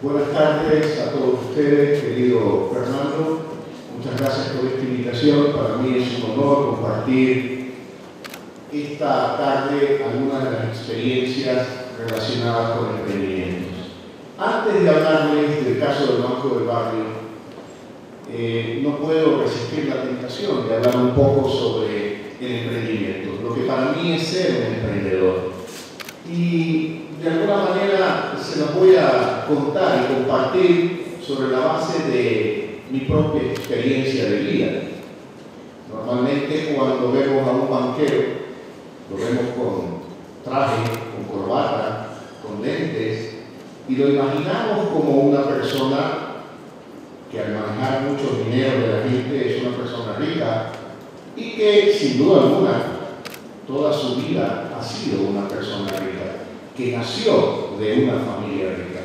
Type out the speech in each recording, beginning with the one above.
Buenas tardes a todos ustedes, querido Fernando. Muchas gracias por esta invitación. Para mí es un honor compartir esta tarde algunas de las experiencias relacionadas con emprendimientos. Antes de hablarles del caso del Banco del Barrio, no puedo resistir la tentación de hablar un poco sobre el emprendimiento, lo que para mí es ser un emprendedor. Y de alguna manera se los voy a contar y compartir sobre la base de mi propia experiencia de vida. Normalmente cuando vemos a un banquero, lo vemos con traje, con corbata, con lentes, y lo imaginamos como una persona que al manejar mucho dinero de la gente es una persona rica y que sin duda alguna toda su vida ha sido una persona rica, que nació de una familia rica.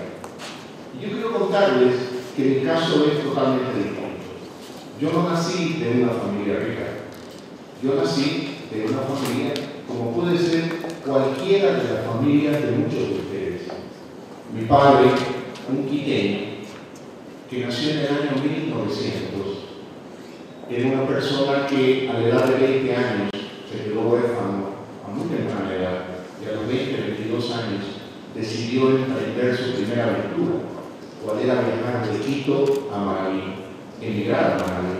Y yo quiero contarles que mi caso es totalmente distinto. Yo no nací de una familia rica. Yo nací de una familia como puede ser cualquiera de las familias de muchos de ustedes. Mi padre, un quiteño, que nació en el año 1900, era una persona que a la edad de 20 años se quedó huérfano a muy temprana edad, y a los 22 años decidió emprender su primera aventura, cual era viajar de Quito a Manabí, emigrar a Manabí.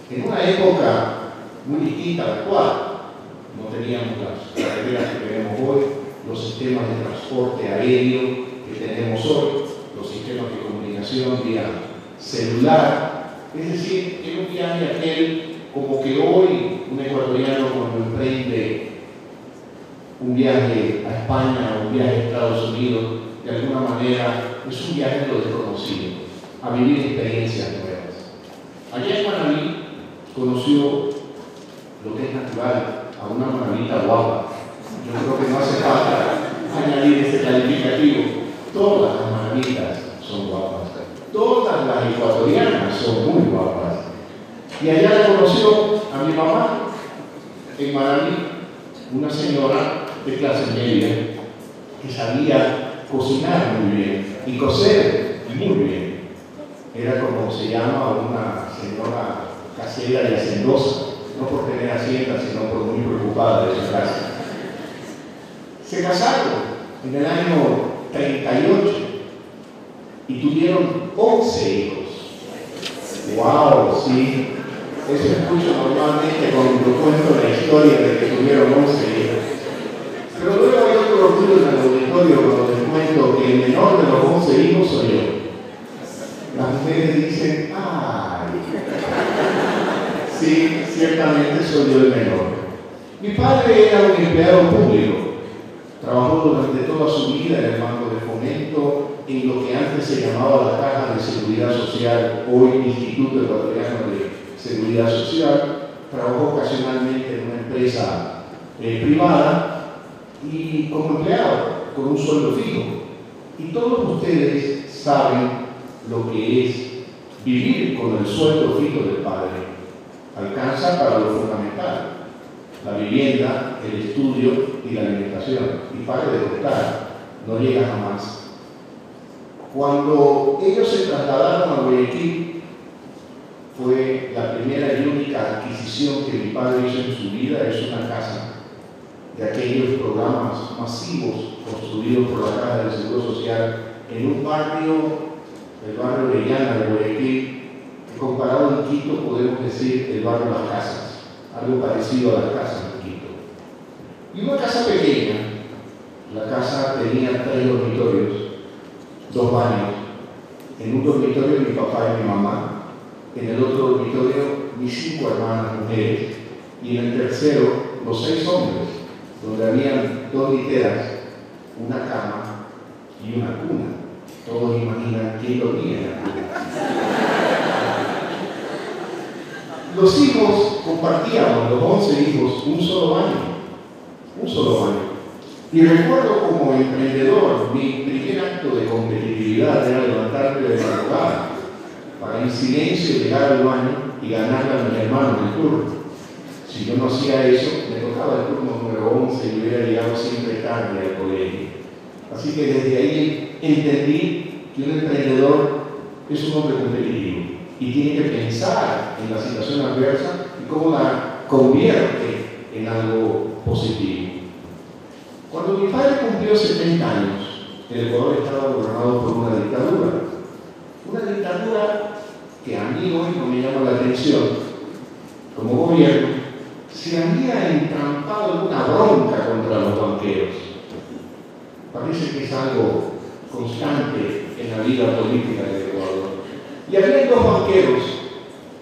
En una época muy distinta a la actual, no teníamos las carreteras que tenemos hoy, los sistemas de transporte aéreo que tenemos hoy, los sistemas de comunicación vía celular. Es decir, era un viaje aquel como que hoy un ecuatoriano cuando emprende un viaje a España o un viaje a Estados Unidos, de alguna manera es un viaje a lo desconocido, a vivir experiencias nuevas. Allá en Manabí conoció lo que es natural, a una manabita guapa. Yo creo que no hace falta añadir ese calificativo. Todas las manabitas son guapas. Todas las ecuatorianas son muy guapas. Y allá la conoció a mi mamá en Manabí, una señora de clase media que sabía cocinar muy bien y coser muy bien. Era como se llama una señora casera y hacendosa, no por tener hacienda, sino por muy preocupada de su casa. Se casaron en el año 38 y tuvieron 11 hijos. ¡Wow! Sí, eso escucho normalmente cuando cuento la historia de que tuvieron 11 hijos. Pero luego hay otro orgullo en el auditorio cuando les cuento que el menor de los 11 hijos soy yo. Las mujeres dicen, ¡ay! Sí, ciertamente soy yo el menor. Mi padre era un empleado público. Trabajó durante toda su vida en el Banco de Fomento, en lo que antes se llamaba la Caja de Seguridad Social, hoy Instituto Ecuatoriano de Seguridad Social. Trabajó ocasionalmente en una empresa privada y como empleado, con un sueldo fijo. Y todos ustedes saben lo que es vivir con el sueldo fijo del padre. Alcanza para lo fundamental, la vivienda, el estudio y la alimentación. Y para de contar, no llega jamás. Cuando ellos se trasladaron a Guayaquil, fue la primera y única adquisición que mi padre hizo en su vida, es una casa de aquellos programas masivos construidos por la Caja del Seguro Social en un barrio, el barrio de Llana de Guayaquil, que comparado en Quito podemos decir el barrio Las Casas, algo parecido a Las Casas en Quito. Y una casa pequeña, la casa tenía 3 dormitorios, 2 baños. En un dormitorio mi papá y mi mamá, en el otro dormitorio mis 5 hermanas mujeres y en el tercero los 6 hombres, donde habían 2 literas, una cama y una cuna. Todos imaginan quién dormía en la cuna. Los hijos compartíamos, los 11 hijos, un solo baño. Un solo baño. Y recuerdo como emprendedor, mi primer acto de competitividad era levantarme de madrugada para en silencio llegar al baño y ganarle a mis hermanos el turno. Si yo no hacía eso, me tocaba el turno número 11 y hubiera llegado siempre tarde al colegio. Así que desde ahí entendí que un emprendedor es un hombre competitivo y tiene que pensar en la situación adversa y cómo la convierte en algo positivo. Cuando mi padre cumplió 70 años, el Ecuador estaba gobernado por una dictadura. Una dictadura que a mí hoy no me llama la atención como gobierno, se había entrampado en una bronca contra los banqueros. Parece que es algo constante en la vida política del Ecuador. Y había dos banqueros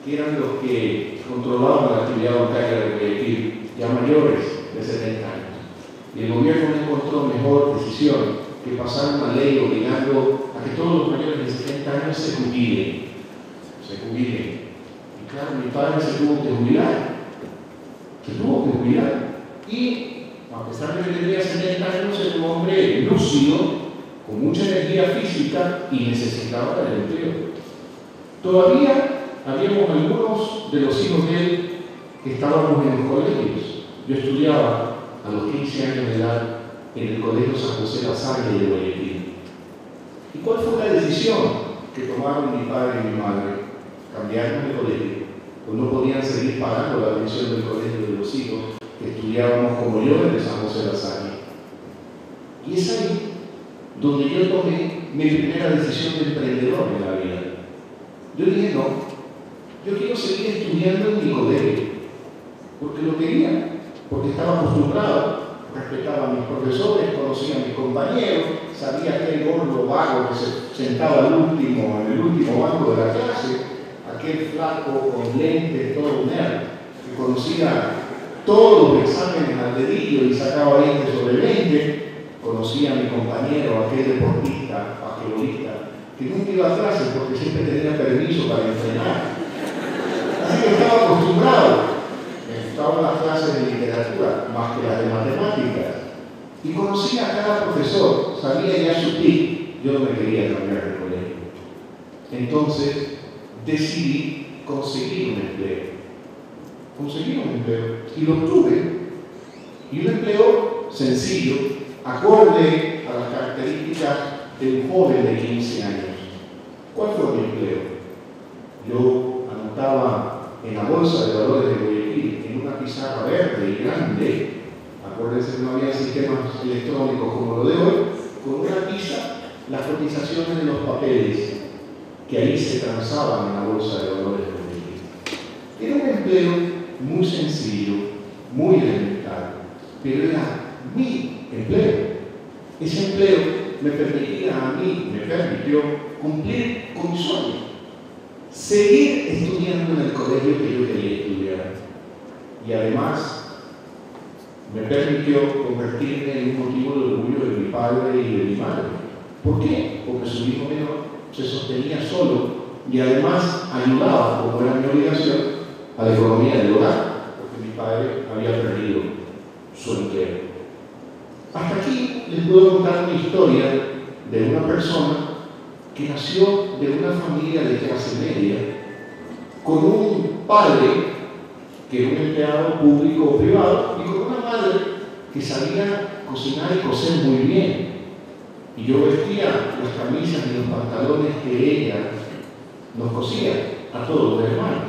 que eran los que controlaban la actividad bancaria de Guayaquil, ya mayores de 70 años. Y el gobierno no encontró mejor decisión que pasar una ley obligando a que todos los mayores de 70 años se jubilen. Y claro, mi padre se tuvo que jubilar. Y a pesar de que tenía 70 años, era un hombre lúcido, con mucha energía física y necesitaba del empleo. Todavía habíamos algunos de los hijos de él que estábamos en los colegios. Yo estudiaba a los 15 años de edad en el Colegio San José Lasalle de Guayaquil. ¿Y cuál fue la decisión que tomaron mi padre y mi madre? Cambiaron de colegio, pues no podían seguir pagando la atención del colegio de los hijos que estudiábamos como yo en el San José Lasalle. Y es ahí donde yo tomé mi primera decisión de emprendedor en la vida. Yo dije, no, yo quiero seguir estudiando en mi colegio, porque lo quería, porque estaba acostumbrado, respetaba a mis profesores, conocía a mis compañeros, sabía aquel gordo vago que se sentaba en el último banco de la clase, aquel flaco con lentes, todo nerd, que conocía todos los exámenes al dedillo y sacaba 20 sobre 20, conocía a mi compañero, aquel deportista, basquetbolista, que nunca iba a clases porque siempre tenía permiso para entrenar. Así que estaba acostumbrado. Me gustaban las clases de literatura más que las de matemáticas. Y conocía a cada profesor, sabía ya su tip. Yo no me quería cambiar de colegio. Entonces decidí conseguir un empleo. Y lo obtuve. Y un empleo sencillo, acorde a las características de un joven de 15 años. ¿Cuál fue mi empleo? Yo anotaba en la bolsa de valores de Guayaquil, en una pizarra verde y grande, acuérdense que no había sistemas electrónicos como lo de hoy, con una tiza, las cotizaciones de los papeles que ahí se transaban en la bolsa de valores de Guayaquil. Era un empleo muy sencillo, muy elemental, pero era mi empleo. Ese empleo me permitió cumplir con mi sueño, seguir estudiando en el colegio que yo quería estudiar, y además me permitió convertirme en un motivo de orgullo de mi padre y de mi madre. ¿Por qué? Porque su hijo menor se sostenía solo y además ayudaba, como era mi obligación, a la economía del hogar, porque mi padre había perdido su empleo. Hasta aquí les puedo contar una historia de una persona que nació de una familia de clase media, con un padre que era un empleado público o privado, y con una madre que sabía cocinar y coser muy bien. Y yo vestía las camisas y los pantalones que ella nos cosía a todos los hermanos.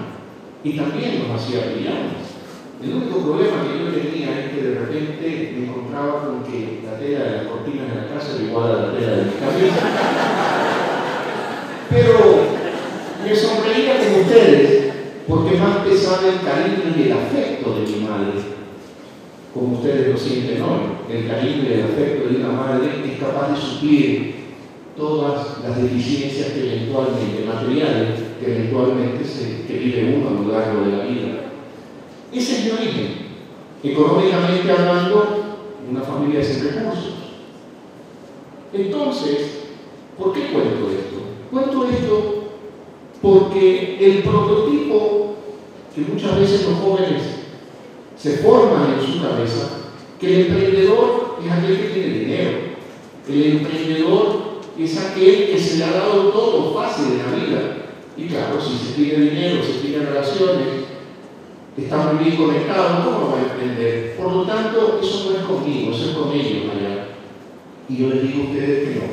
Y también nos hacía pijamas. El único problema que yo tenía es que de repente me encontraba con que la tela de las cortinas de la casa era igual a la tela de mi camisa. Pero me sonreía con ustedes porque más pesaba el cariño y el afecto de mi madre. Como ustedes lo sienten hoy, el cariño y el afecto de una madre es capaz de suplir todas las deficiencias que eventualmente, materiales, que eventualmente que vive uno a lo largo de la vida. Ese es mi origen, económicamente hablando, una familia sin recursos. Entonces, ¿por qué cuento esto? Cuento esto porque el prototipo que muchas veces los jóvenes se forman en su cabeza, que el emprendedor es aquel que tiene dinero, el emprendedor es aquel que se le ha dado todo fácil en la vida. Y claro, si se tiene dinero, si tiene relaciones, está muy bien conectado, ¿cómo lo va a emprender? Por lo tanto, eso no es conmigo, eso es con ellos allá. Y yo les digo a ustedes que no.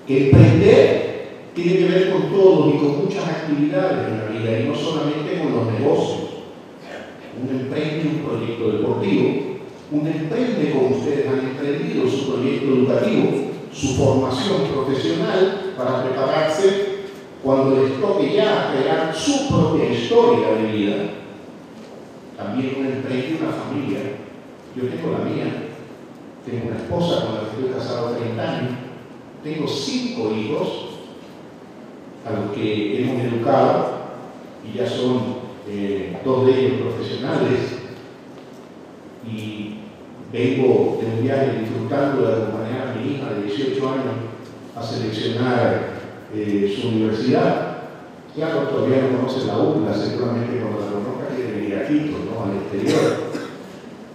que emprender tiene que ver con todos y con muchas actividades en la vida, y no solamente con los negocios. Uno emprende un proyecto deportivo, uno emprende, como ustedes han emprendido, su proyecto educativo, su formación profesional para prepararse cuando les toque ya crear su propia historia de vida. También uno emprende una familia. Yo tengo la mía, tengo una esposa con la que estoy casado 30 años, tengo 5 hijos a los que hemos educado y ya son 2 de ellos profesionales, y vengo de un viaje disfrutando de acompañar a mi hija de 18 años a seleccionar su universidad. Claro, todavía no conoce la UCLA, seguramente cuando la conozca quiere venir a Quito, ¿no? Al exterior.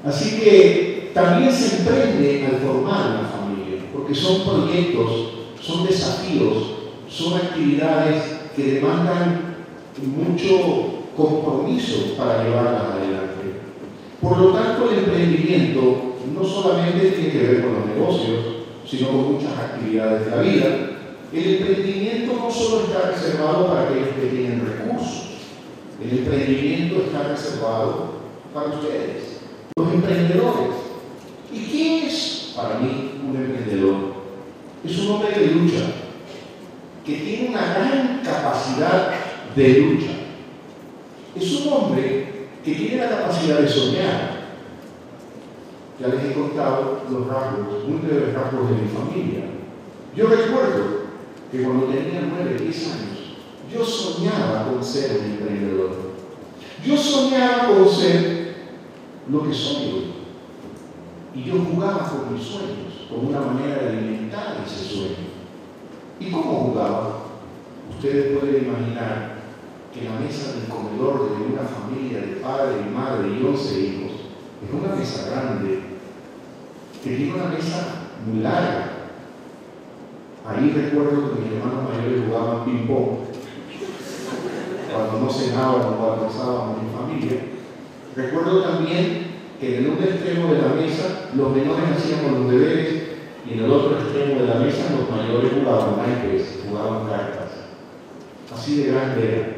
Así que también se emprende al formar una familia, porque son proyectos, son desafíos, son actividades que demandan mucho compromiso para llevarlas adelante. Por lo tanto, el emprendimiento no solamente tiene que ver con los negocios, sino con muchas actividades de la vida. El emprendimiento no solo está reservado para aquellos que tienen recursos, el emprendimiento está reservado para ustedes, los emprendedores. ¿Y quién es para mí un emprendedor? Es un hombre que lucha, que tiene una gran capacidad de lucha. Es un hombre que tiene la capacidad de soñar. Ya les he contado los rasgos, muy breves rasgos de mi familia. Yo recuerdo que cuando tenía 9, 10 años, yo soñaba con ser un emprendedor. Yo soñaba con ser lo que soy hoy. Y yo jugaba con mis sueños, con una manera de alimentar ese sueño. ¿Y cómo jugaba? Ustedes pueden imaginar que la mesa del comedor de una familia de padre y madre y 11 hijos es una mesa grande, que tiene una mesa muy larga. Ahí recuerdo que mis hermanos mayores jugaban ping-pong cuando no cenábamos o almorzábamos en familia. Recuerdo también que en el un extremo de la mesa los menores hacíamos los deberes y en el otro extremo de la mesa los mayores jugaban naipes, jugaban cartas. Así de grande era.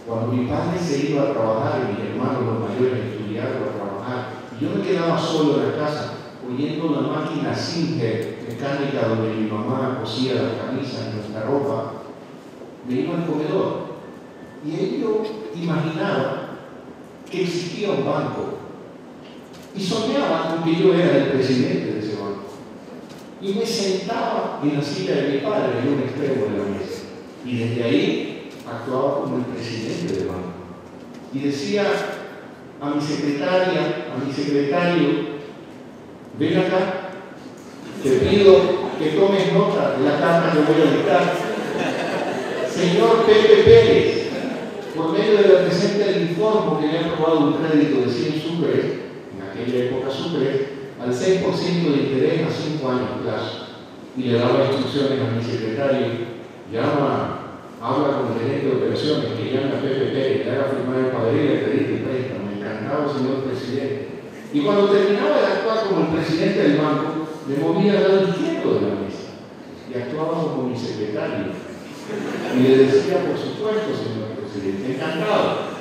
Cuando mi padre se iba a trabajar y mis hermanos los mayores estudiaron a trabajar, y yo me quedaba solo en la casa oyendo la máquina Singer mecánica donde mi mamá cosía las camisas y nuestra ropa, me iba al comedor y ahí yo imaginaba que existía un banco y soñaba con que yo era el presidente de ese banco, y me sentaba en la silla de mi padre en un extremo de la mesa y desde ahí actuaba como el presidente del banco y decía a mi secretaria, a mi secretario: ven acá, te pido que tomes nota de la carta que voy a dictar. Señor Pepe Pérez, por medio de la presente del informe que le ha aprobado un crédito de 100 sucres, en aquella época sucres, al 6% de interés a 5 años plazo. Y le daba instrucciones a mi secretario: habla con el gerente de operaciones, que llame a Pepe Pérez, le haga firmar el padrino y le pedí el préstamo. Encantado, señor presidente. Y cuando terminaba de actuar como el presidente del banco, me movía al lado izquierdo de la mesa y actuaba como mi secretario. Y le decía: por supuesto, señor presidente, encantado.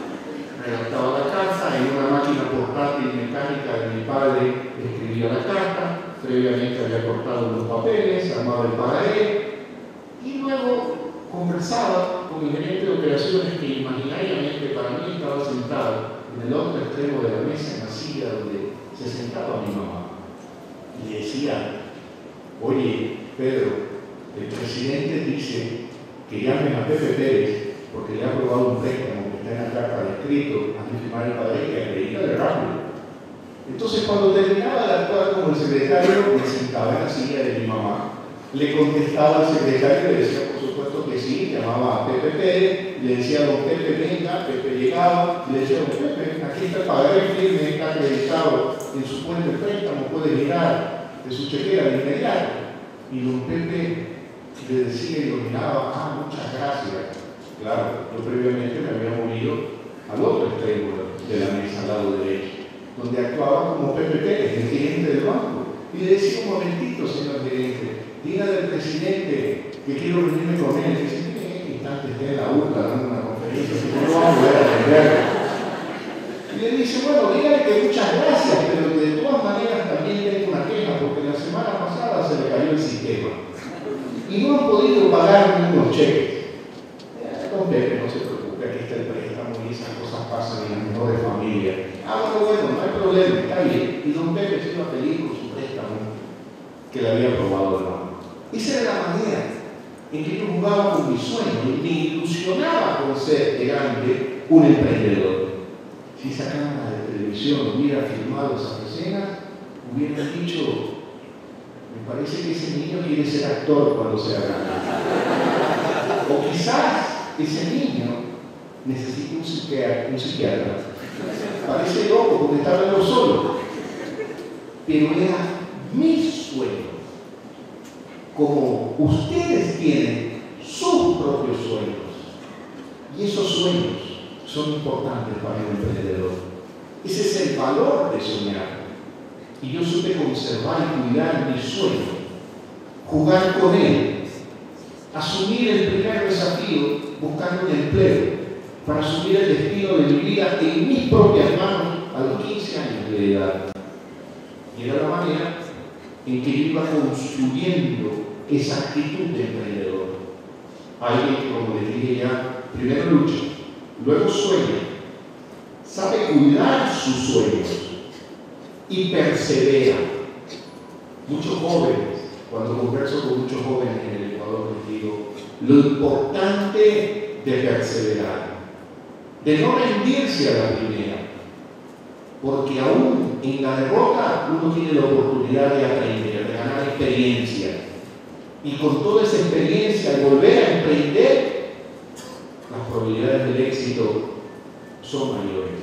Redactaba la carta en una máquina portátil mecánica de mi padre, escribía la carta, previamente había cortado los papeles, armaba el pagaré y luego conversaba con el gerente de operaciones, que imaginariamente para mí estaba sentado en el otro extremo de la mesa, en la silla donde se sentaba mi mamá. Y le decía: oye, Pedro, el presidente dice que llamen a Pepe Pérez porque le ha aprobado un préstamo que está en la carta de escrito, a firmar el padre, que acredita rápido. Entonces, cuando terminaba de actuar como el secretario, me sentaba en la silla de mi mamá, le contestaba al secretario y le decía: por supuesto que sí, llamaba a Pepe Pérez, le decía: don Pepe, venga. Pepe llegaba, le decía: don Pepe, aquí está el pagaré firme, está acreditado en su cuenta de préstamo, puede girar de su chequera de inmediato. Y don Pepe le decía y lo miraba: muchas gracias. Claro, yo previamente me había movido al otro extremo de la mesa, al lado derecho, donde actuaba como Pepe Pérez, el gerente del banco. Y le decía: un momentito, señor gerente, dígale al presidente que quiero reunirme con él. Y dice, mire, en este instante está en la UCA dando una conferencia, que no lo vamos a poder atender. Y le dice, bueno, dígale que muchas gracias, pero de todas maneras también tengo una queja, porque la semana pasada se le cayó el sistema. Y no han podido pagar unos cheques. Don Pepe, no se preocupe, aquí está el préstamo y esas cosas pasan en las mejores familias. Bueno, no hay problema, está bien. Y don Pepe se iba a pedir por su préstamo que le había aprobado el banco. Esa era la manera en que yo jugaba con mis sueños y me ilusionaba con ser de grande un emprendedor. Si esa cámara de televisión hubiera filmado esas escenas, hubieran dicho, me parece que ese niño quiere ser actor cuando sea grande. O quizás ese niño necesita un psiquiatra. Parece loco porque está hablando solo. Pero era mi sueño. Como ustedes tienen sus propios sueños. Y esos sueños son importantes para un emprendedor. Ese es el valor de soñar. Y yo supe conservar y cuidar mi sueño. Jugar con él. Asumir el primer desafío buscando un empleo para asumir el destino de mi vida en mis propias manos a los 15 años de edad. Y era la manera en que yo iba construyendo esa actitud de emprendedor. Alguien que, como les dije ya, primero lucha, luego sueña, sabe cuidar sus sueños y persevera. Muchos jóvenes, cuando converso con muchos jóvenes en el Ecuador, les digo lo importante de perseverar, de no rendirse a la primera, porque aún en la derrota uno tiene la oportunidad de aprender, de ganar experiencia, y con toda esa experiencia, al volver a emprender, las probabilidades del éxito son mayores.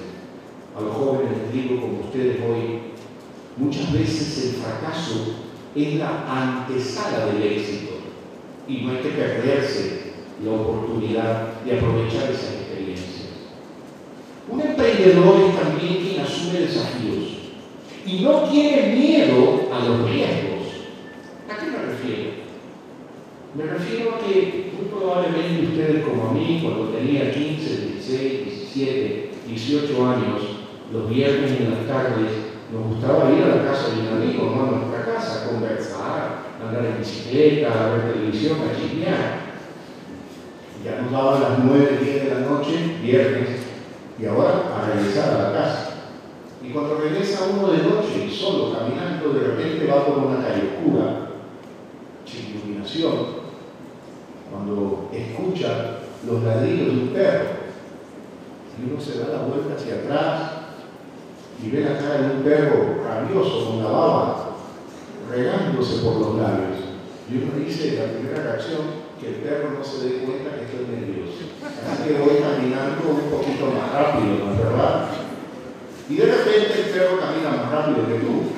A los jóvenes les digo, como ustedes hoy, muchas veces el fracaso es la antesala del éxito y no hay que perderse la oportunidad de aprovechar esas experiencias. Un emprendedor es también quien asume desafíos y no tiene miedo a los riesgos. ¿A qué me refiero? Me refiero a que muy probablemente ustedes como a mí, cuando tenía 15, 16, 17, 18 años, los viernes en las tardes, nos gustaba ir a la casa de un amigo, no a nuestra casa, a conversar, a andar en bicicleta, a ver televisión, a chismear. Ya nos daban las 9, 10 de la noche, viernes, y ahora a regresar a la casa. Y cuando regresa uno de noche, solo caminando, de repente va por una calle oscura, sin iluminación, cuando escucha los ladridos de un perro, y uno se da la vuelta hacia atrás y ve la cara de un perro rabioso con la baba regándose por los labios, y uno dice, la primera reacción, que el perro no se dé cuenta que estoy nervioso, así que voy caminando un poquito más rápido, ¿no es verdad? Y de repente el perro camina más rápido que tú.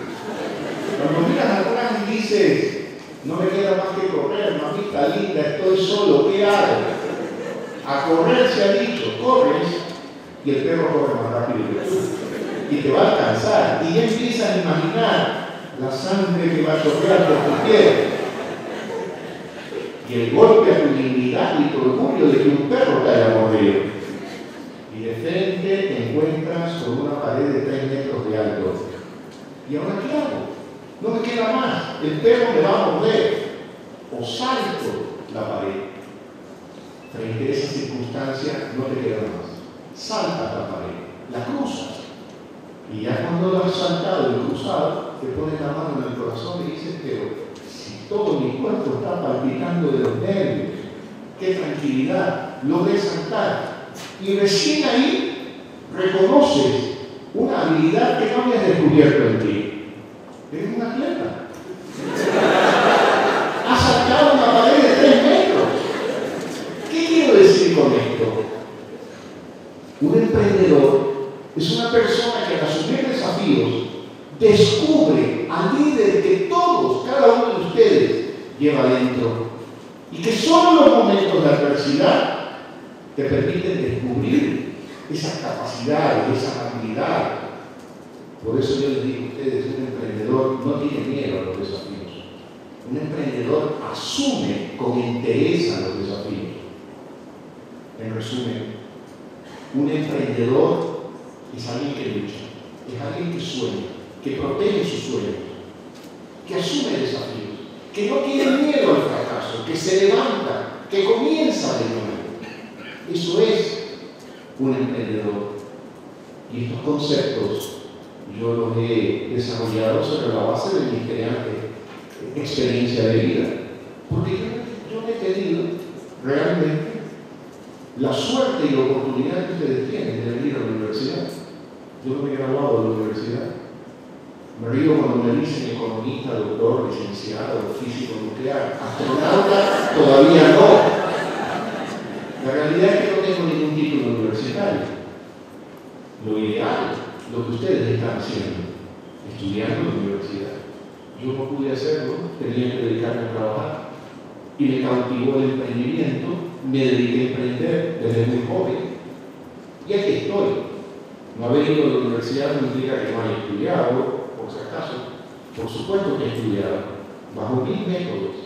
Cuando miras atrás y dices, no me queda más que correr, mamita linda, estoy solo, ¿qué hago? A correr se ha dicho, corres y el perro corre más rápido que tú y te va a alcanzar y ya empiezas a imaginar la sangre que va a chorrear por tu piel y el golpe a tu dignidad y tu orgullo de que un perro te haya mordido. Y de frente te encuentras con una pared de 3 metros de alto. ¿Y ahora qué hago? No me queda más, el perro me va a morder. O salto la pared. Frente a esa circunstancia no te queda más. Saltas la pared, la cruzas. Y ya cuando lo has saltado y cruzado, te pones la mano en el corazón y dices, pero si todo mi cuerpo está palpitando de los nervios, qué tranquilidad, logré saltar. Y recién ahí reconoces una habilidad que no habías descubierto en ti. Eres un atleta. Has saltado una pared de 3 metros. ¿Qué quiero decir con esto? Un emprendedor es una persona que al asumir desafíos descubre al líder que todos, cada uno de ustedes, lleva dentro y que solo los momentos de adversidad te permiten descubrir esas capacidades, esas habilidades. Por eso yo les digo a ustedes, un emprendedor no tiene miedo a los desafíos. Un emprendedor asume con interés a los desafíos. En resumen, un emprendedor es alguien que lucha, es alguien que sueña, que protege sus sueños, que asume desafíos, que no tiene miedo al fracaso, que se levanta, que comienza de nuevo. Eso es un emprendedor. Y estos conceptos yo los he desarrollado sobre la base de mi experiencia de vida. Porque yo he tenido realmente la suerte y la oportunidad que ustedes tienen de venir a la universidad. Yo no me he graduado de la universidad. Me río cuando me dicen economista, doctor, licenciado, físico nuclear, astronauta, todavía no. La realidad es que no tengo ningún título universitario. Lo ideal, lo que ustedes están haciendo, estudiando en la universidad. Yo no pude hacerlo, tenía que dedicarme a trabajar. Y me cautivó el emprendimiento, me dediqué a emprender desde muy joven. Y aquí estoy. No haber ido a la universidad no implica que no haya estudiado, por si acaso. Por supuesto que he estudiado, bajo mis métodos.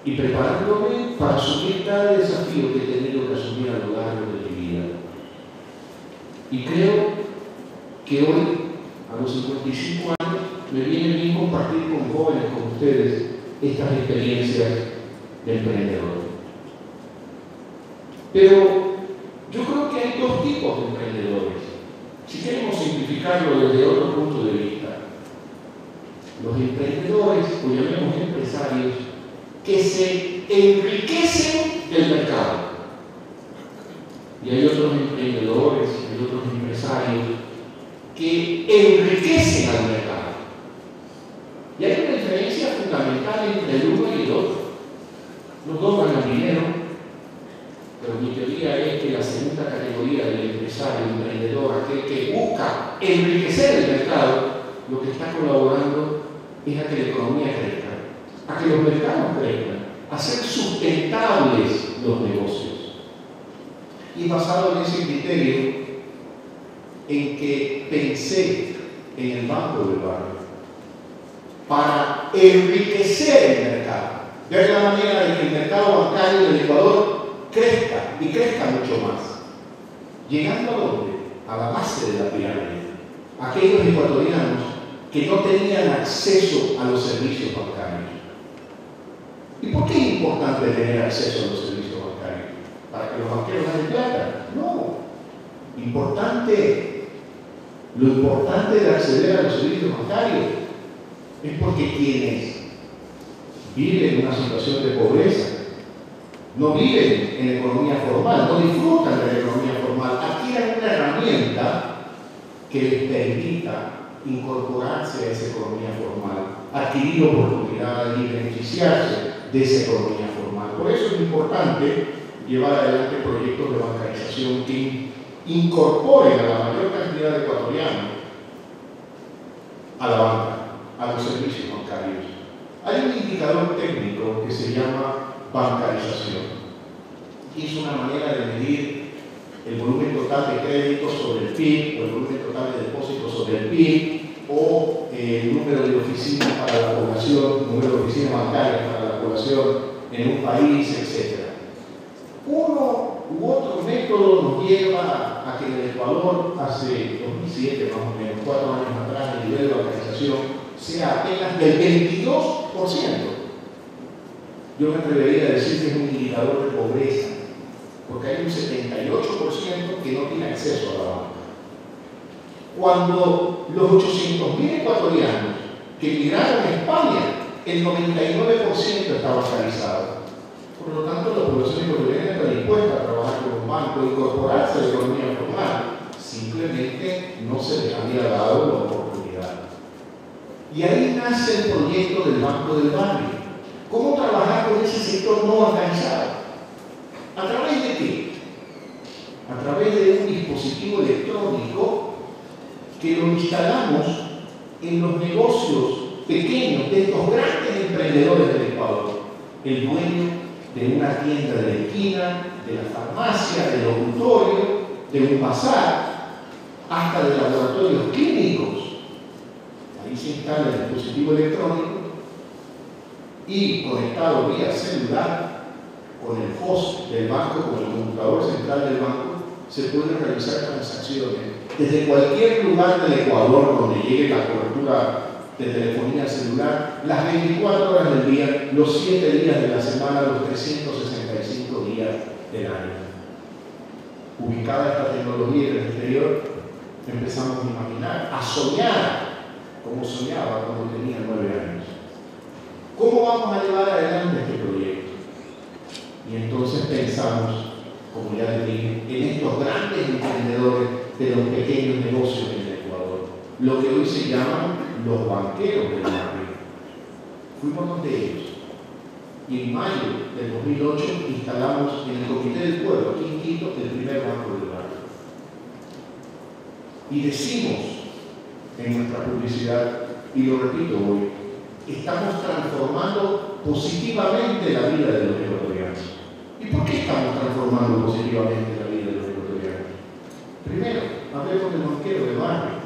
Y preparándome para asumir cada desafío que he tenido que asumir a lo largo de mi vida. Y creo que hoy, a los 55 años, me viene bien compartir con jóvenes como ustedes estas experiencias de emprendedor. Pero yo creo que hay dos tipos de emprendedores. Si queremos simplificarlo desde otro punto de vista, los emprendedores, o llamemos empresarios, que se enriquecen del mercado. Y hay otros emprendedores, hay otros empresarios que enriquecen al mercado. Y hay una diferencia fundamental entre el uno y el otro. Los dos ganan dinero, pero mi teoría es que la segunda categoría del empresario, emprendedor, aquel que busca enriquecer el mercado, lo que está colaborando es a que la economía crezca, a que los mercados crezcan, a ser sustentables los negocios. Y basado en ese criterio, en que pensé en el Banco del Barrio para enriquecer el mercado, ver la manera de que el mercado bancario del Ecuador crezca y crezca mucho más. Llegando a dónde? A la base de la pirámide. Aquellos ecuatorianos que no tenían acceso a los servicios bancarios. ¿Y por qué es importante tener acceso a los servicios bancarios? ¿Para que los banqueros ganen plata? No. Lo importante de acceder a los servicios bancarios es porque quienes viven en una situación de pobreza, no viven en economía formal, no disfrutan de la economía formal, adquieren una herramienta que les permita incorporarse a esa economía formal, adquirir oportunidades y beneficiarse de esa economía formal. Por eso es importante llevar adelante proyectos de bancarización que incorporen a la mayor cantidad de ecuatorianos a la banca, a los servicios bancarios. Hay un indicador técnico que se llama bancarización, y es una manera de medir el volumen total de créditos sobre el PIB, o el volumen total de depósitos sobre el PIB, o el número de oficinas para la población, número de oficinas bancarias para la población en un país, etc. Uno u otro método nos lleva a que en el Ecuador, hace 2007 más o menos, 4 años atrás, el nivel de bancarización sea apenas del 22%. Yo me atrevería a decir que es un indicador de pobreza, porque hay un 78% que no tiene acceso a la banca. Cuando los 800.000 ecuatorianos que emigraron a España, el 99% está bancarizado. Por lo tanto, la población ecuatoriana está dispuesta a trabajar con un banco, a incorporarse a la economía formal. Simplemente no se les había dado la oportunidad. Y ahí nace el proyecto del Banco del Barrio. ¿Cómo trabajar con ese sector no bancarizado? ¿A través de qué? A través de un dispositivo electrónico que lo instalamos en los negocios pequeños de estos grandes emprendedores del Ecuador. El dueño de una tienda de la esquina, de la farmacia, del locutorio, de un bazar, hasta de laboratorios clínicos. Ahí se instala el dispositivo electrónico y conectado vía celular con el host del banco, con el computador central del banco, se pueden realizar transacciones desde cualquier lugar del Ecuador donde llegue la cobertura de telefonía celular, las 24 horas del día, los 7 días de la semana, los 365 días del año. Ubicada esta tecnología en el exterior, empezamos a imaginar, a soñar, como soñaba cuando tenía 9 años. ¿Cómo vamos a llevar adelante este proyecto? Y entonces pensamos, como ya les dije, en estos grandes emprendedores de los pequeños negocios en el Ecuador, lo que hoy se llaman los banqueros del barrio. Fuimos uno de ellos. Y en mayo del 2008 instalamos en el Comité del Pueblo, aquí en Quito, el primer banco del barrio. Y decimos en nuestra publicidad, y lo repito hoy, estamos transformando positivamente la vida de los ecuatorianos. ¿Y por qué estamos transformando positivamente la vida de los ecuatorianos? Primero, hablemos del banquero del barrio.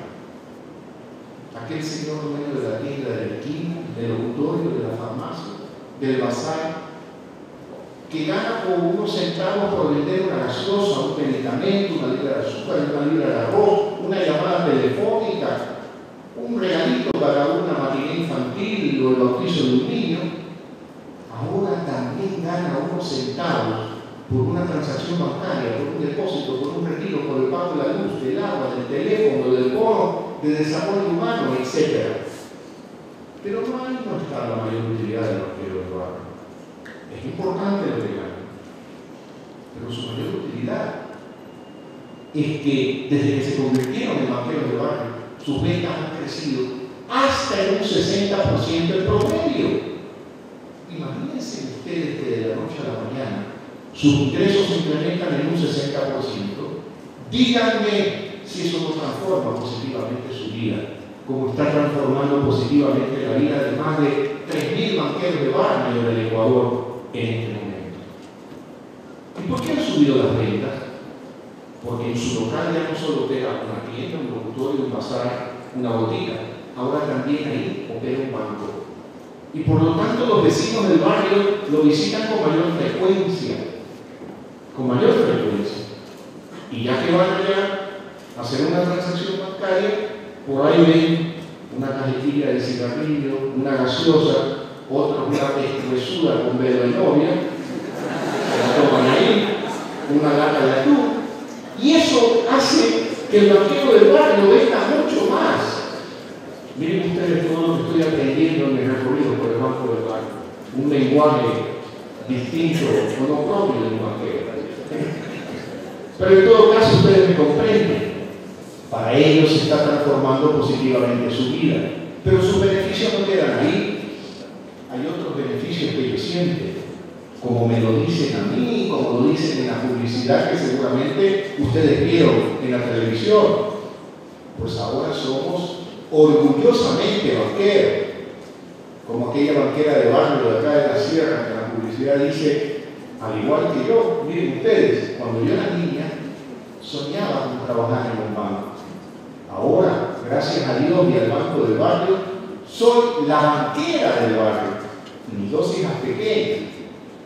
Aquel señor dueño de la tienda de la esquina, del auditorio, de la farmacia, del bazar, que gana por unos centavos por vender una gaseosa, un medicamento, una libra de azúcar, una libra de arroz, una llamada telefónica, un regalito para una matiné infantil o el bautizo de un niño, ahora también gana unos centavos por una transacción bancaria, por un depósito, por un retiro, por el pago de la luz, del agua, del teléfono, del bono de desarrollo humano, etc. Pero no ahí no está la mayor utilidad de los banqueros del barrio. Es importante lo que ganan, pero su mayor utilidad es que desde que se convirtieron en banqueros del barrio, sus ventas han crecido hasta en un 60% el promedio. Imagínense ustedes que de la noche a la mañana sus ingresos se incrementan en un 60%. Díganme si eso no transforma positivamente su vida, como está transformando positivamente la vida de más de 3.000 banqueros de barrio del Ecuador en este momento. ¿Y por qué han subido las ventas? Porque en su local ya no solo opera una tienda, un locutorio, un bazar, una botica, ahora también ahí opera un banco. Y por lo tanto los vecinos del barrio lo visitan con mayor frecuencia. Y ya que van allá a hacer una transacción bancaria, por ahí ven una cajetilla de cigarrillo, una gaseosa, otra una huesuda con velo de novia, que la toman ahí, una lata de atún, y eso hace que el banquero del barrio venda mucho más. Miren ustedes todo lo que estoy aprendiendo en mi recorrido por el banco del barrio, un lenguaje distinto o no propio de un banquero. Pero en todo caso ustedes me comprenden. Para ellos se está transformando positivamente su vida, pero sus beneficios no quedan ahí. Hay otros beneficios que ellos sienten, como me lo dicen a mí, como lo dicen en la publicidad que seguramente ustedes vieron en la televisión. Pues ahora somos orgullosamente banqueros, como aquella banquera de barrio de acá de la sierra que en la publicidad dice, al igual que yo, miren ustedes, cuando yo era niña soñaba con trabajar en un banco. Ahora, gracias a Dios y al banco del barrio, soy la banquera del barrio. Mis dos hijas pequeñas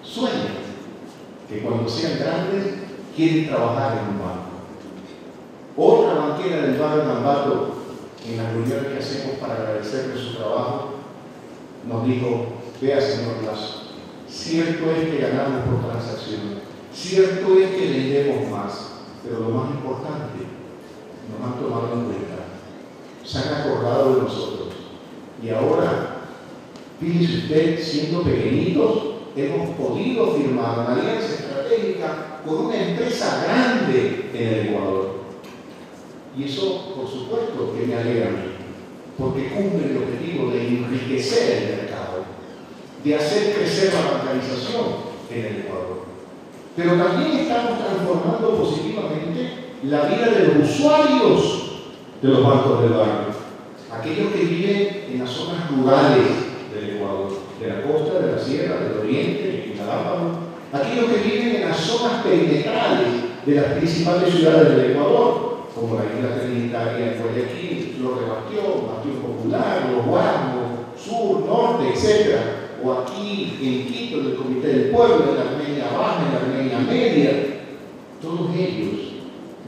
sueñan que cuando sean grandes quieren trabajar en un banco. Otra banquera del barrio Nambato, en la reunión que hacemos para agradecerle su trabajo, nos dijo, vea señor Lazo, cierto es que ganamos por transacción, cierto es que vendemos más, pero lo más importante, nos han tomado en cuenta, se han acordado de nosotros. Y ahora, fíjese usted, siendo pequeñitos, hemos podido firmar una alianza estratégica con una empresa grande en el Ecuador. Y eso, por supuesto, que me alegra a mí, porque cumple el objetivo de enriquecer el mercado, de hacer crecer la bancarización en el Ecuador. Pero también estamos transformando positivamente la vida de los usuarios de los bancos del barrio, aquellos que viven en las zonas rurales del Ecuador, de la costa, de la sierra, del oriente, de Galápagos, aquellos que viven en las zonas perimetrales de las principales ciudades del Ecuador, como la isla trinitaria de Guayaquil, Flor de Bastión, Bastión Popular, Los Guardos, Sur, Norte, etc. o aquí en Quito, en el Comité del Pueblo, en la Armenia Baja, en la Armenia Media, todos ellos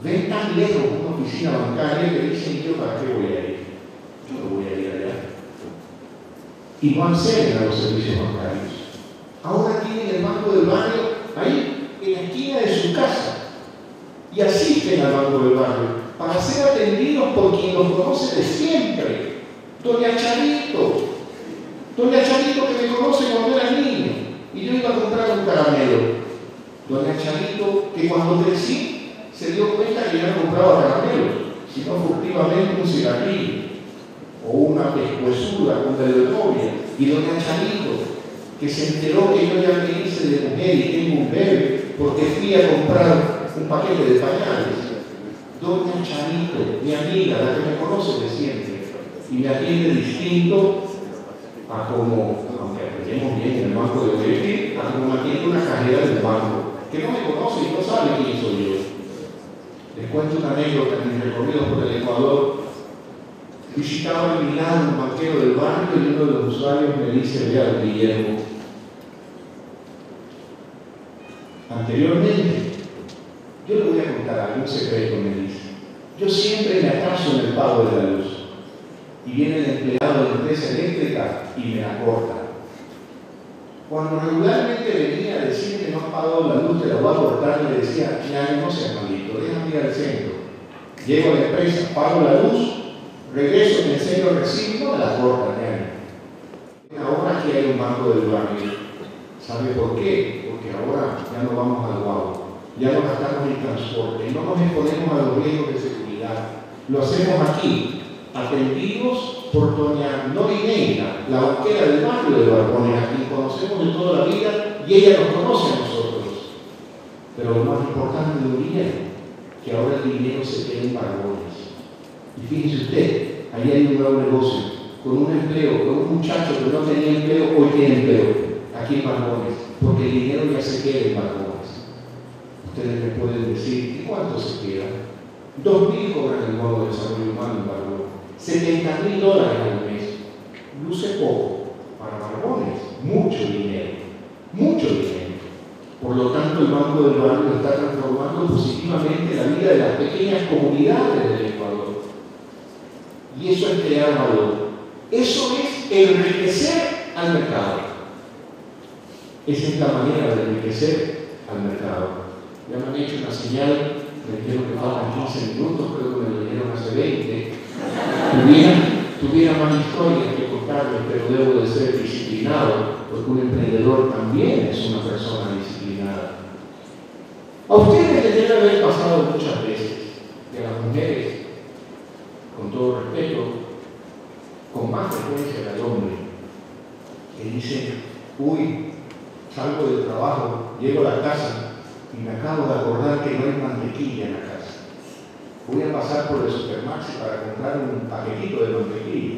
ven tan lejos una oficina bancaria que dicen: ¿yo para qué voy a ir? Yo no voy a ir allá. Y no acceden a los servicios bancarios. Ahora tienen el banco del barrio ahí, en la esquina de su casa, y asisten al banco del barrio para ser atendidos por quien los conoce de siempre. Doña Charito que me conoce cuando era niño, y yo iba a comprar un caramelo. Doña Charito, que cuando crecí se dio cuenta que yo no compraba caramelos, sino furtivamente un cigarrillo o una pescuezuda con dedo de novia. Y doña Charito, que se enteró que yo ya me hice de mujer y tengo un bebé porque fui a comprar un paquete de pañales. Doña Charito, mi amiga, la que me conoce de siempre, y me atiende distinto a como, aunque aprendemos bien en el banco de Guayaquil, a como me atiende una cajera del banco, que no me conoce y no sabe quién soy yo. Les cuento una anécdota en mis recorridos por el Ecuador. Visitaba en Milán un banquero del barrio y uno de los usuarios me dice: vea, Guillermo, anteriormente, yo le voy a contar algún secreto, me dice. Yo siempre me atraso en el pago de la luz. Y viene el empleado de la empresa eléctrica y me la corta. Cuando regularmente venía a decir que no ha pagado la luz, te la voy a cortar, le decía: ya no seas maldito, déjame ir al centro. Llego a la empresa, pago la luz, regreso, me enseño el recibo, me la corta, ahora aquí hay un banco del barrio. ¿Sabe por qué? Porque ahora ya no vamos al guau, ya no gastamos en transporte, no nos exponemos a los riesgos de seguridad. Lo hacemos aquí, atendidos por doña Norineira, la banquera del barrio de Barbones, a quien conocemos de toda la vida y ella nos conoce a nosotros. Pero lo más importante de un dinero, que ahora el dinero se queda en Barbones. Y fíjese usted, ahí hay un nuevo negocio, con un empleo, con un muchacho que no tenía empleo, hoy tiene empleo, aquí en Barbones, porque el dinero ya se queda en Barbones. Ustedes me pueden decir: ¿y cuánto se queda? 2.000 cobran el bono de desarrollo humano en Barbones, $70.000 al mes. Luce poco, para Barbones, mucho dinero, mucho dinero. Por lo tanto, el Banco del Barrio está transformando positivamente la vida de las pequeñas comunidades del Ecuador. Y eso es crear valor. Eso es enriquecer al mercado. Esa es la manera de enriquecer al mercado. Ya me han hecho una señal, me dijeron que faltan 15 minutos, creo que me lo dijeron hace 20. Tuviera más historias que contarles, pero debo de ser disciplinado, porque un emprendedor también es una persona disciplinada. A ustedes les debe haber pasado muchas veces que a las mujeres, con todo respeto, con más frecuencia que al hombre, que dicen: uy, salgo del trabajo, llego a la casa y me acabo de acordar que no hay mantequilla en la casa. Voy a pasar por el Supermaxi para comprar un paquetito de mantequilla.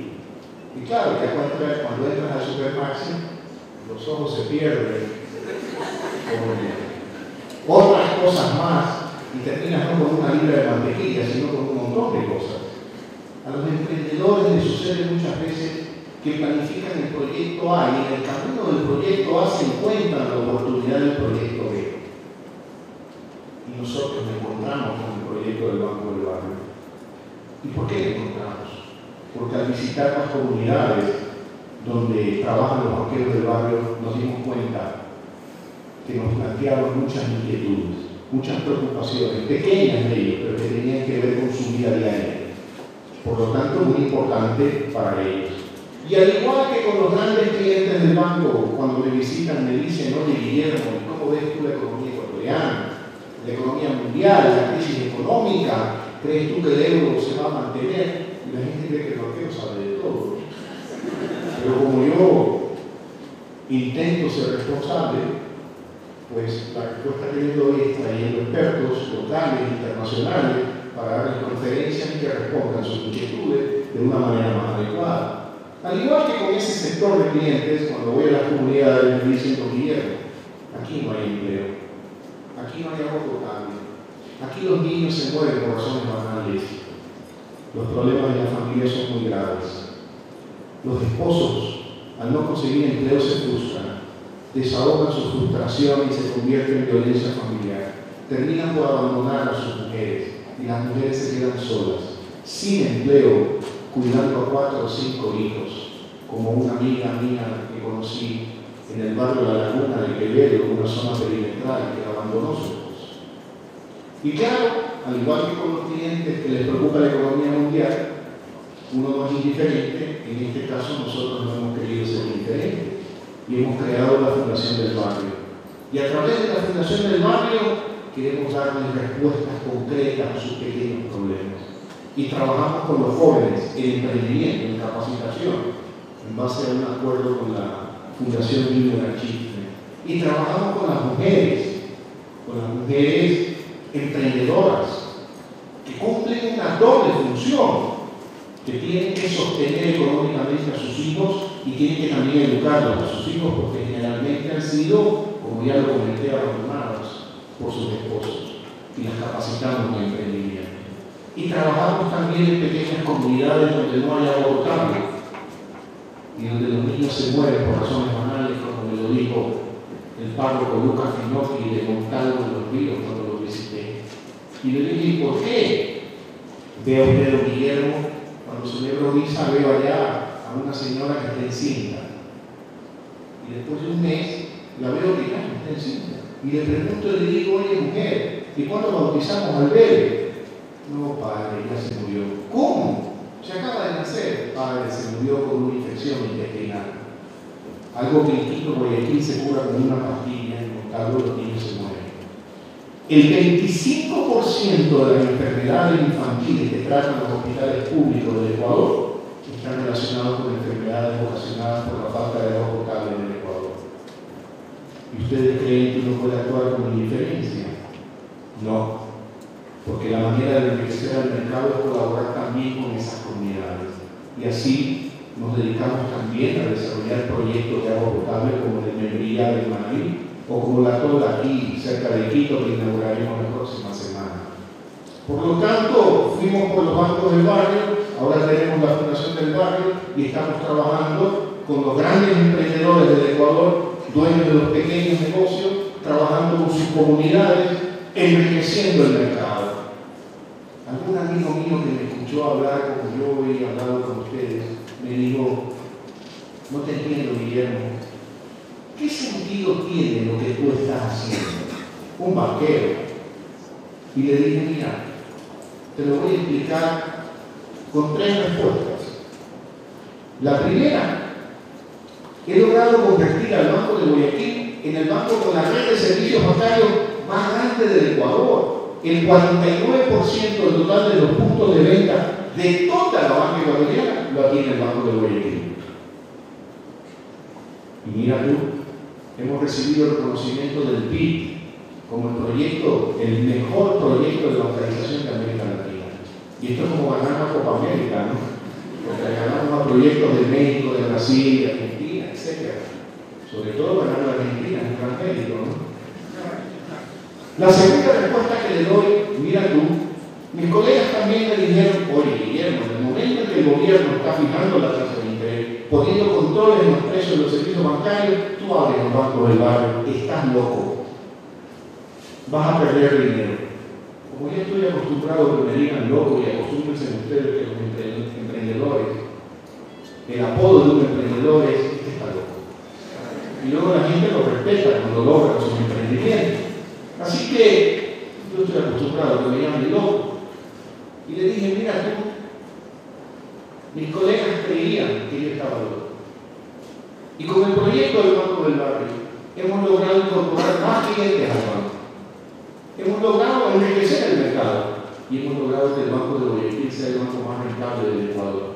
Y claro, ya cuando entras al Supermaxi, los ojos se pierden con otras cosas más y terminas no con una libra de mantequilla, sino con un montón de cosas. A los emprendedores les sucede muchas veces que planifican el proyecto A y en el camino del proyecto A se encuentran la oportunidad del proyecto B. Y nosotros nos encontramos con el proyecto del Banco del Barrio. ¿Y por qué lo encontramos? Porque al visitar las comunidades donde trabajan los banqueros del barrio nos dimos cuenta que nos planteaban muchas inquietudes, muchas preocupaciones, pequeñas de ellos, pero que tenían que ver con su vida diaria. Por lo tanto, muy importante para ellos. Y al igual que con los grandes clientes del banco, cuando me visitan me dicen: oye, Guillermo, ¿cómo ves tú la economía ecuatoriana? La economía mundial, la crisis económica, ¿crees tú que el euro se va a mantener? Y la gente cree que el banquero sabe de todo. Pero como yo intento ser responsable, pues la respuesta que yo doy es trayendo expertos locales, internacionales, para darles conferencias y que respondan sus inquietudes de una manera más adecuada. Al igual que con ese sector de clientes, cuando voy a las comunidades me dicen: Guillermo, aquí no hay empleo, aquí no hay agua potable, aquí los niños se mueren por razones banales, los problemas de la familia son muy graves, los esposos al no conseguir empleo se frustran, desahogan su frustración y se convierte en violencia familiar. Terminan por abandonar a sus mujeres y las mujeres se quedan solas, sin empleo, cuidando a 4 o 5 hijos, como una amiga mía que conocí en el barrio de La Laguna de Quevedo, una zona perimetral, que abandonó sus hijos. Y claro, al igual que con los clientes que les preocupa la economía mundial, uno no es indiferente. En este caso nosotros no hemos querido ser indiferentes y hemos creado la Fundación del Barrio. Y a través de la Fundación del Barrio queremos darles respuestas concretas a sus pequeños problemas. Y trabajamos con los jóvenes en emprendimiento, en capacitación, en base a un acuerdo con la Fundación Niño Chifre. Y trabajamos con las mujeres emprendedoras, que cumplen una doble función, que tienen que sostener económicamente a sus hijos y tienen que también educarlos a sus hijos, porque generalmente han sido, como ya lo comenté, abandonados por sus esposos, y las capacitamos en emprendimiento. Y trabajamos también en pequeñas comunidades donde no hay agua potable y donde los niños se mueren por razones banales, como me lo dijo el párroco Lucas Finocchi de Montalvo de los Ríos cuando lo visité. Y le dije, ¿por qué? Veo a Pedro Guillermo, cuando celebro misa, veo allá a una señora que está encinta. Y después de un mes, la veo que ya no está encinta. Y le pregunto y le digo, oye mujer, ¿y cuándo bautizamos al bebé? No, padre, ya se murió. ¿Cómo? Se acaba de nacer. Padre, se murió con una infección intestinal. Algo que en Quito, Guayaquil, se cura con una pastilla, en Montalvo los niños se mueren. El 25% de las enfermedades infantiles que tratan los hospitales públicos del Ecuador están relacionados con enfermedades ocasionadas por la falta de agua potable en el Ecuador. ¿Y ustedes creen que uno puede actuar con indiferencia? No, porque la manera de enriquecer al mercado es colaborar también con esas comunidades. Y así nos dedicamos también a desarrollar proyectos de agua potable como el de Membrillar de Manaví, o como la toda aquí, cerca de Quito, que inauguraremos la próxima semana. Por lo tanto, fuimos por los bancos del barrio, ahora tenemos la Fundación del Barrio y estamos trabajando con los grandes emprendedores del Ecuador, dueños de los pequeños negocios, trabajando con sus comunidades, enriqueciendo el mercado. Algún amigo mío que me escuchó hablar como yo he hablado con ustedes, me dijo, no te entiendo, Guillermo. ¿Qué sentido tiene lo que tú estás haciendo? Un banquero. Y le dije, mira, te lo voy a explicar con 3 respuestas. La primera, he logrado convertir al Banco de Guayaquil en el banco con la red de servicios bancarios más grande del Ecuador. El 49% del total de los puntos de venta de toda la banca ecuatoriana lo tiene el Banco de Guayaquil. Y mira tú, hemos recibido el reconocimiento del PIB como el mejor proyecto de bancarización de América Latina. Y esto es como ganar una Copa América, ¿no? Porque ganamos a proyectos de México, de Brasil, de Argentina, etc. Sobre todo ganar a Argentina es un gran mérito, ¿no? La segunda respuesta que le doy, mira tú, mis colegas también me dijeron, oye Guillermo, en el momento en que el gobierno está fijando la tasa de interés, poniendo controles en los precios de los servicios bancarios, tú abres el Banco del Barrio, estás loco, vas a perder dinero. Como ya estoy acostumbrado a que me digan loco y acostúmbrense ustedes que los emprendedores, el apodo de un emprendedor es este está loco. Y luego la gente lo respeta cuando logra sus emprendimientos. Así que yo estoy acostumbrado a que me llamen loco. Y le dije, mira tú, mis colegas creían que yo estaba loco. Y con el proyecto del Banco del Barrio hemos logrado incorporar más clientes al banco. Hemos logrado enriquecer el mercado y hemos logrado que el Banco de Guayaquil sea el banco más rentable del Ecuador.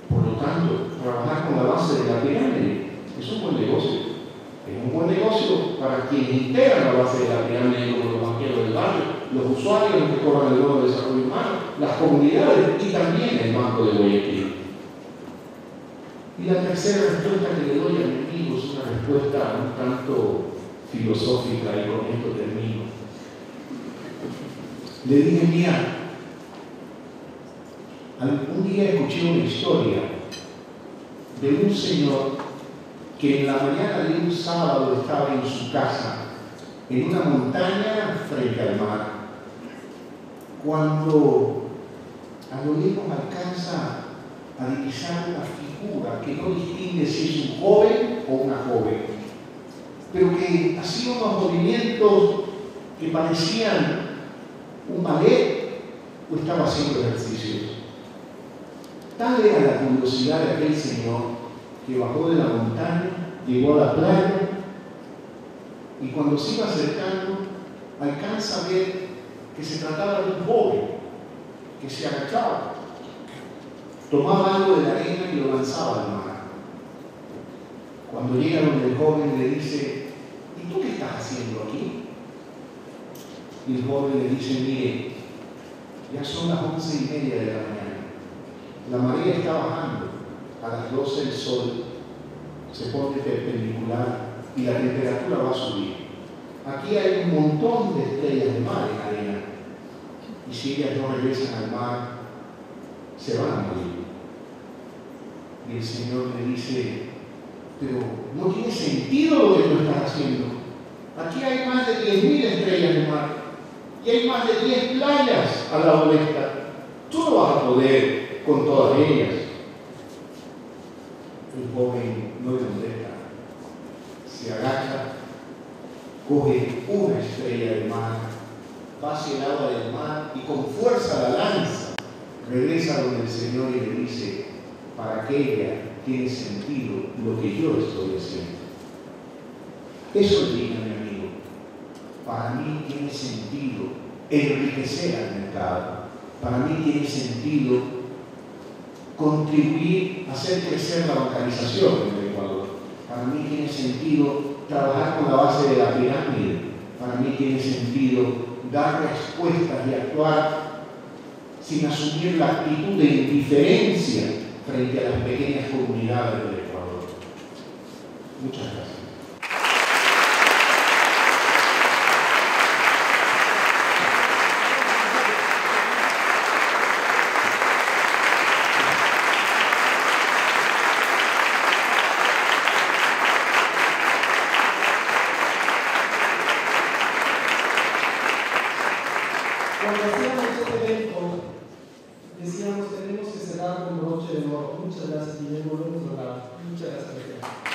Por lo tanto, trabajar con la base de la pirámide es un buen negocio. Es un buen negocio para quienes integran la base de la pirámide, como los banqueros del barrio, los usuarios, los que cobran el bono de desarrollo humano, las comunidades y también el Banco de Guayaquil. Y la tercera respuesta que le doy a mi amigo es una respuesta un tanto filosófica, y con esto termino. Le dije, mira, un día escuché una historia de un señor que en la mañana de un sábado estaba en su casa, en una montaña frente al mar, cuando a lo lejos alcanza a divisar una figura que no distingue si es un joven o una joven, pero que hacía unos movimientos que parecían un ballet o estaba haciendo ejercicios. Tal era la curiosidad de aquel señor que bajó de la montaña, llegó a la playa y cuando se iba acercando alcanza a ver que se trataba de un joven que se agachaba, tomaba algo de la arena y lo lanzaba al mar. Cuando llega donde el joven le dice: ¿y tú qué estás haciendo aquí? Y el joven le dice: mire, ya son las 11:30 de la mañana. La marea está bajando, a las 12 el sol se pone perpendicular y la temperatura va a subir. Aquí hay un montón de estrellas de mar en arena y si ellas no regresan al mar, se van a morir. Y el Señor le dice: pero no tiene sentido lo que tú estás haciendo. Aquí hay más de 10.000 estrellas de mar y hay más de 10 playas a la oeste. Tú no vas a poder con todas ellas. El joven no le contesta, se agacha, coge una estrella del mar, va hacia el agua del mar y con fuerza la lanza, regresa donde el Señor y le dice: para que ella tiene sentido lo que yo estoy haciendo. Eso diga, mi amigo, para mí tiene sentido enriquecer al mercado, para mí tiene sentido contribuir a hacer crecer la bancarización en el Ecuador. Para mí tiene sentido trabajar con la base de la pirámide. Para mí tiene sentido dar respuestas y actuar sin asumir la actitud de indiferencia frente a las pequeñas comunidades del Ecuador. Muchas gracias. Cuando hacíamos este evento, decíamos: tenemos que cerrar con broche de oro. Muchas gracias, Guillermo. Lo hemos logrado. Muchas gracias.